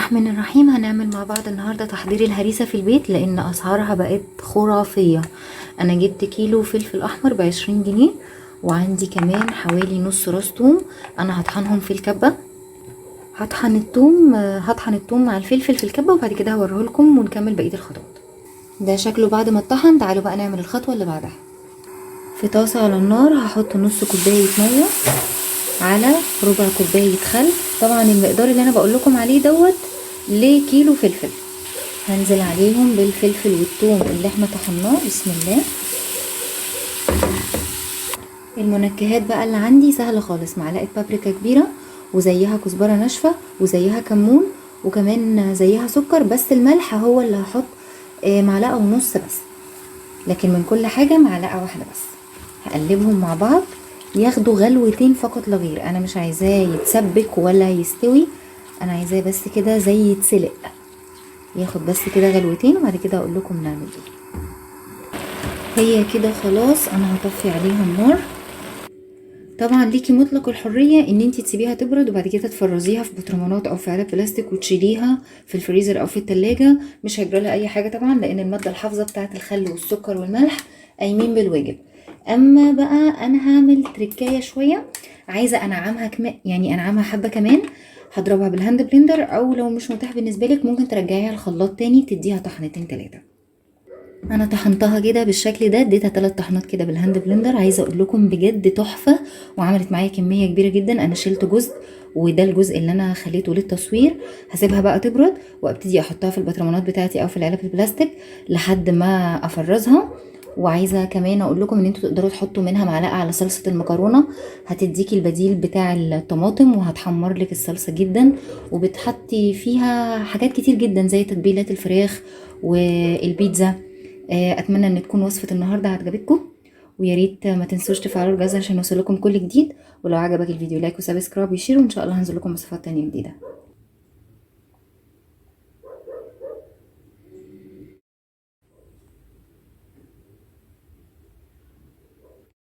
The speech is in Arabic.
الرحمن الرحيم. هنعمل مع بعض النهاردة تحضير الهريسة في البيت لان اسعارها بقت خرافية. انا جبت كيلو فلفل احمر ب20 جنيه، وعندي كمان حوالي نص راس توم. انا هطحنهم في الكبة. هطحن التوم مع الفلفل في الكبة، وبعد كده هوريه لكم ونكمل بقية الخطوات. ده شكله بعد ما اتطحن. تعالوا بقى نعمل الخطوة اللي بعدها. في طاسة على النار هحط نص كوباية مية على ربع كوباية خل. طبعا المقدار اللي انا بقول لكم عليه دوت لكيلو فلفل. هنزل عليهم بالفلفل والثوم اللي احنا طحناه. بسم الله. المنكهات بقى اللي عندي سهله خالص، معلقه بابريكا كبيره، وزيها كزبره ناشفه، وزيها كمون، وكمان زيها سكر. بس الملح هو اللي هحط معلقه ونص بس، لكن من كل حاجه معلقه واحده بس. هقلبهم مع بعض ياخدوا غلوتين فقط لا غير. انا مش عايزاه يتسبك ولا يستوي، انا عايزاه بس كده زي يتسلق، ياخد بس كده غلوتين، وبعد كده اقول لكم نعمل ايه. هي كده خلاص، انا هطفي عليها النار. طبعا ليكي مطلق الحريه ان انتي تسيبيها تبرد وبعد كده تفرزيها في بطرمانات او في علب بلاستيك وتشيليها في الفريزر او في التلاجة. مش هيجرى لها اي حاجه طبعا، لان الماده الحافظه بتاعه الخل والسكر والملح قايمين بالواجب. اما بقى انا هعمل تركايه شويه، عايزه انعمها كمان، يعني انعمها حبه كمان. هضربها بالهاند بلندر، او لو مش متاح بالنسبه لك ممكن ترجعيها الخلاط تاني تديها طحنتين 3. انا طحنتها كده بالشكل ده، اديتها 3 طحنات كده بالهاند بلندر. عايزه اقول لكم بجد تحفه، وعملت معايا كميه كبيره جدا. انا شلت جزء، وده الجزء اللي انا خليته للتصوير. هسيبها بقى تبرد وابتدي احطها في البطرمانات بتاعتي او في العلب البلاستيك لحد ما افرزها. وعايزه كمان اقول لكم ان انتوا تقدروا تحطوا منها معلقه على صلصه المكرونه، هتديكي البديل بتاع الطماطم وهتحمر لك الصلصه جدا. وبتحطي فيها حاجات كتير جدا زي تتبيلات الفراخ والبيتزا. اتمنى ان تكون وصفه النهارده عجبتكم، ويا ريت ما تنسوش تفعلوا الجرس عشان يوصلكم كل جديد. ولو عجبك الفيديو لايك وسبسكرايب وشير، وان شاء الله هنزل لكم وصفات تانية جديده.